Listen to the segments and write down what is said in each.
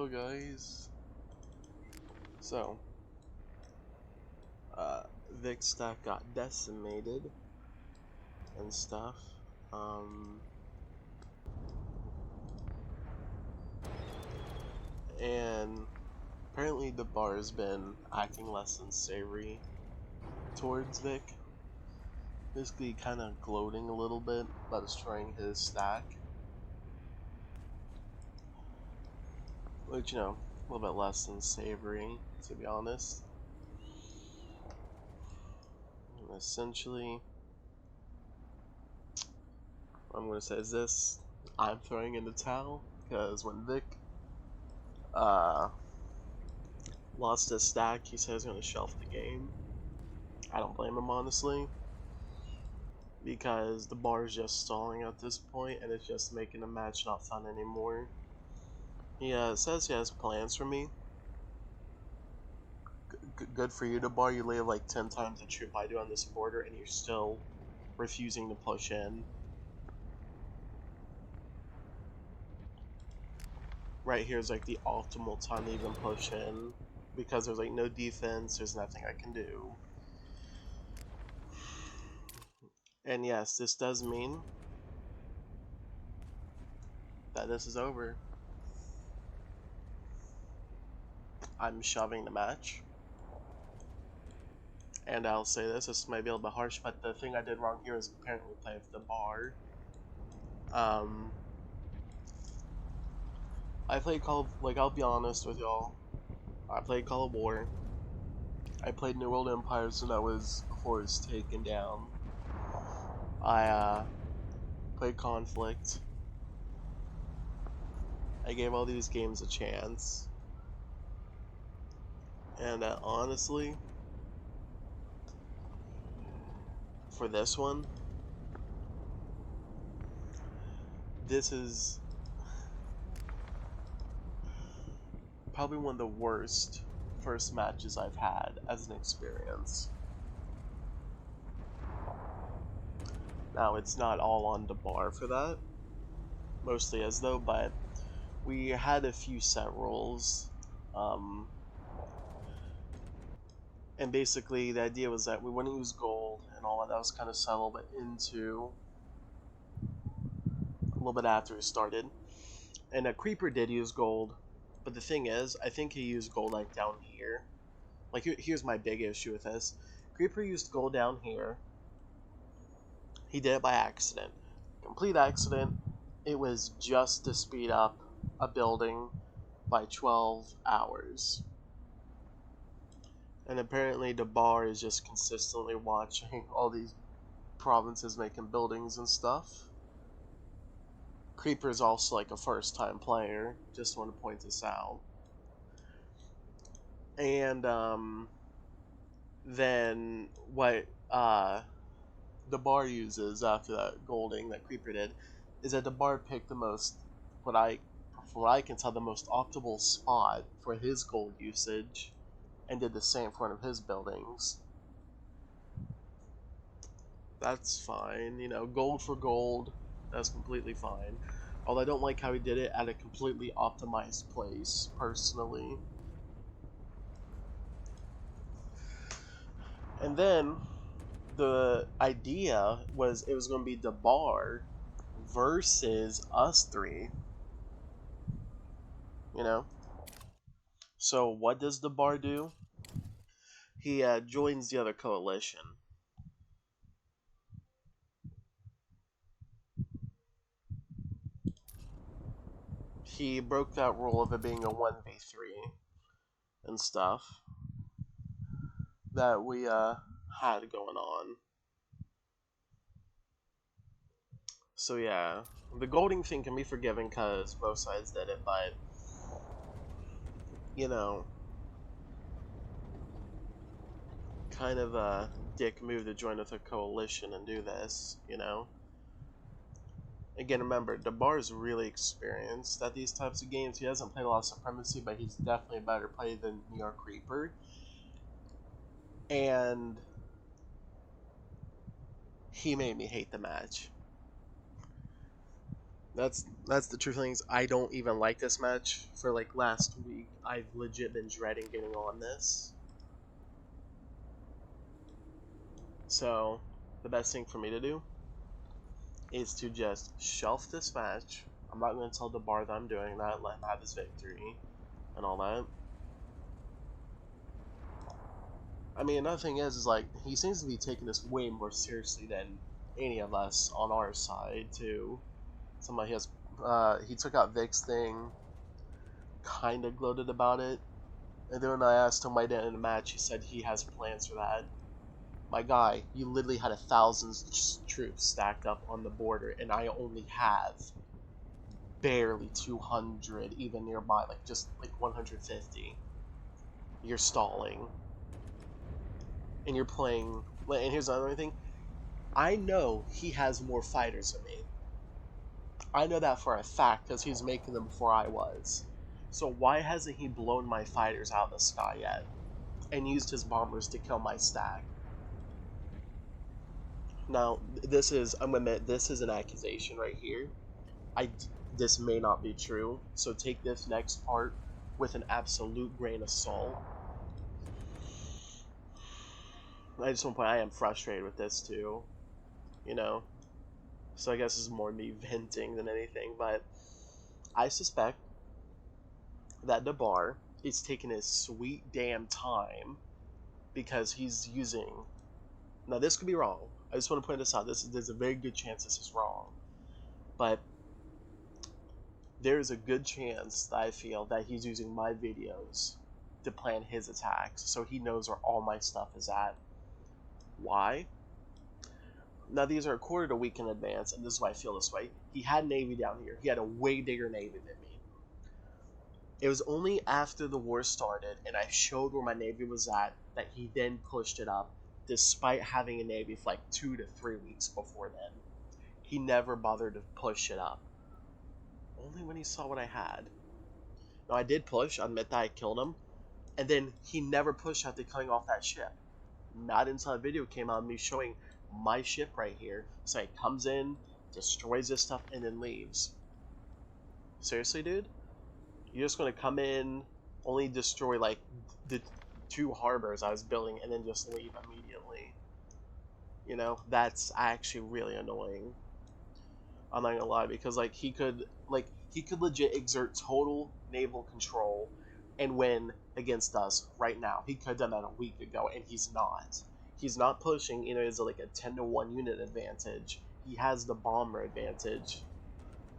Hello guys. So, Vic's stack got decimated and stuff. And apparently the bar has been acting less than savory towards Vic. Basically kind of gloating a little bit about destroying his stack. Which, a little bit less than savory, to be honest. And essentially, what I'm going to say is this. I'm throwing in the towel, because when Vic lost his stack, he said he's going to shelf the game. I don't blame him, honestly, because the bar is just stalling at this point, and it's just making the match not fun anymore. He says he has plans for me. Good for you, the bar. You lay like 10 times the troop I do on this border, and you're still refusing to push in. Right here is like the optimal time to even push in, because there's like no defense, there's nothing I can do. And yes, this does mean that this is over. I'm shoving the match. And I'll say this might be a little bit harsh, but the thing I did wrong here is apparently play with the bar. I played I'll be honest with y'all. I played Call of War. I played New World Empires, and that was before it was taken down. I played Conflict. I gave all these games a chance. And honestly, for this one, this is probably one of the worst first matches I've had as an experience. Now, it's not all on the bar for that, mostly as though, but we had a few set rolls, and basically the idea was that we wouldn't use gold and all that was kind of subtle, but into a little bit after it started. And a Creeper did use gold, but the thing is, I think he used gold like down here. Like, here's my big issue with this. Creeper used gold down here. He did it by accident. Complete accident. It was just to speed up a building by 12 hours. And apparently the bar is just consistently watching all these provinces making buildings and stuff. Creeper is also like a first time player. Just want to point this out. And then what the bar uses after that golding that Creeper did is that the bar picked the most, from what I can tell, the most optimal spot for his gold usage, and did the same for one of his buildings. That's fine, gold for gold, that's completely fine. Although I don't like how he did it at a completely optimized place, personally. And then the idea was it was going to be the bar versus us three. So what does the bar do? He joins the other coalition. He broke that rule of it being a 1v3 and stuff that we had going on. So yeah, the golding thing can be forgiven because both sides did it, but kind of a dick move to join with a coalition and do this, Again, remember, the bar is really experienced at these types of games. He hasn't played a lot of Supremacy, but he's definitely a better player than New York Reaper. And he made me hate the match. That's the true things. I don't even like this match. For like last week, I've legit been dreading getting on this. So the best thing for me to do is to just shelf this match. I'm not going to tell DeBar that I'm doing that. Let him have his victory and all that. I mean, another thing is like he seems to be taking this way more seriously than any of us on our side too. Somebody has he took out Vic's thing, kind of gloated about it, and then when I asked him why didn't in the match, he said he has plans for that. My guy, you literally had 1,000 troops stacked up on the border, and I only have barely 200 even nearby, like just like 150. You're stalling, and you're playing. And here's another thing: I know he has more fighters than me. I know that for a fact because he's making them before I was. So why hasn't he blown my fighters out of the sky yet and used his bombers to kill my stack? Now, I'm gonna admit, this is an accusation right here. I, this may not be true, so take this next part with an absolute grain of salt. I just want to point, I am frustrated with this too, you know? So I guess this is more me venting than anything, but I suspect that DeBar is taking his sweet damn time because he's using. Now, this could be wrong. I just want to point this out. There's a very good chance this is wrong. But there's a good chance that I feel that he's using my videos to plan his attacks so he knows where all my stuff is at. Why? Now, these are a quarter to a week in advance, and this is why I feel this way. He had Navy down here. He had a way bigger Navy than me. It was only after the war started and I showed where my Navy was at that he then pushed it up, despite having a Navy for like 2 to 3 weeks before then. He never bothered to push it up. Only when he saw what I had. Now, I did push, I admit that I killed him, and then he never pushed after killing off that ship. Not until a video came out of me showing my ship right here. So he comes in, destroys this stuff, and then leaves. Seriously, dude? You're just gonna come in, only destroy like the 2 harbors I was building, and then just leave immediately. You know, that's actually really annoying. I'm not gonna lie, because he could legit exert total naval control and win against us right now. He could have done that a week ago, and he's not. He's not pushing. You know, it's like a 10-to-1 unit advantage. He has the bomber advantage.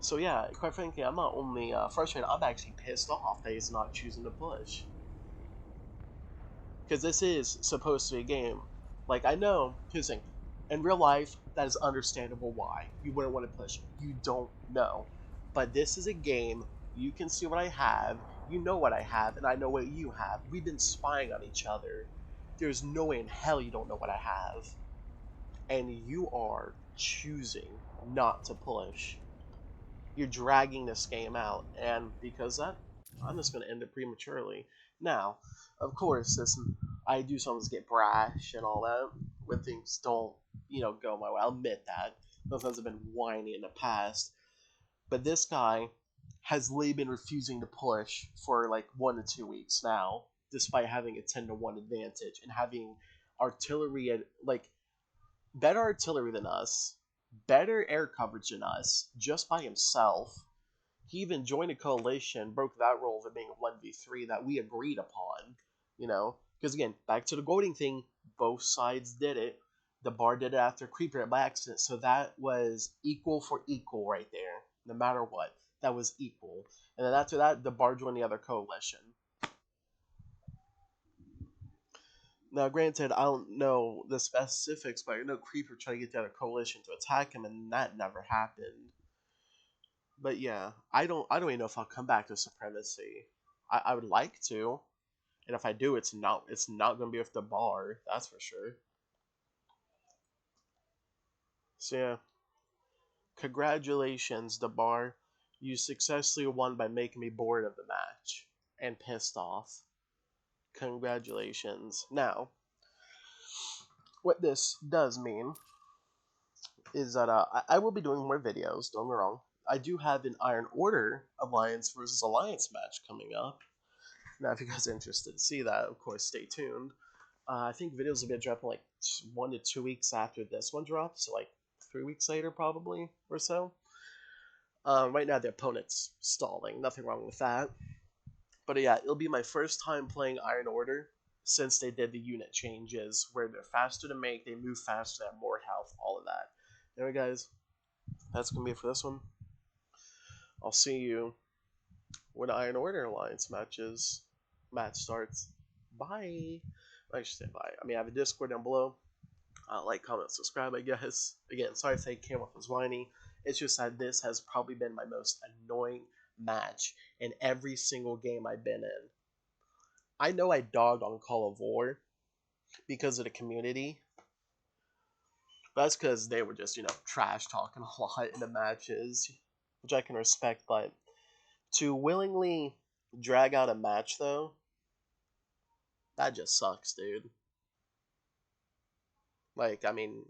So yeah, quite frankly, I'm not only frustrated, I'm actually pissed off that he's not choosing to push. Because this is supposed to be a game. Like, I know, here's the thing, in real life, that is understandable why. You wouldn't want to push. You don't know. But this is a game, you can see what I have, you know what I have, and I know what you have. We've been spying on each other. There's no way in hell you don't know what I have. And you are choosing not to push. You're dragging this game out, and because that, I'm just going to end it prematurely. Now, of course, this I do sometimes get brash and all that when things don't, go my way. I'll admit that. Sometimes I've been whiny in the past, but this guy has literally been refusing to push for like 1 to 2 weeks now, despite having a 10-to-1 advantage and having artillery at like better artillery than us, better air coverage than us, just by himself. He even joined a coalition, broke that rule of it being a 1v3 that we agreed upon, Because again, back to the golding thing, both sides did it. The bar did it after Creeper by accident, so that was equal for equal right there, no matter what. That was equal. And then after that, the bar joined the other coalition. Now, granted, I don't know the specifics, but I know Creeper tried to get the other coalition to attack him, and that never happened. But yeah, I don't even know if I'll come back to Supremacy. I would like to, and if I do, it's not gonna be with the bar. That's for sure. So yeah, congratulations, the bar. You successfully won by making me bored of the match and pissed off. Congratulations. Now, what this does mean is that I will be doing more videos. Don't get me wrong. I do have an Iron Order Alliance versus Alliance match coming up. Now, if you guys are interested to see that, of course, stay tuned. I think videos will be dropping like 1 to 2 weeks after this one drops, so like 3 weeks later, probably, or so. Right now, the opponent's stalling. Nothing wrong with that. But yeah, it'll be my first time playing Iron Order since they did the unit changes where they're faster to make, they move faster, they have more health, all of that. Anyway, guys, that's going to be it for this one. I'll see you when Iron Order Alliance match starts. Bye. I should say bye. I mean, I have a Discord down below. Like, comment, subscribe, I guess. Again, sorry if I came off as whiny. It's just that this has probably been my most annoying match in every single game I've been in. I know I dogged on Call of War because of the community, but that's because they were just, trash talking a lot in the matches, which I can respect, but to willingly drag out a match, though, that just sucks, dude. Like, I mean,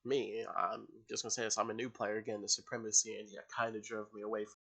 I'm just gonna say this, I'm a new player again, the Supremacy, and yeah, kind of drove me away from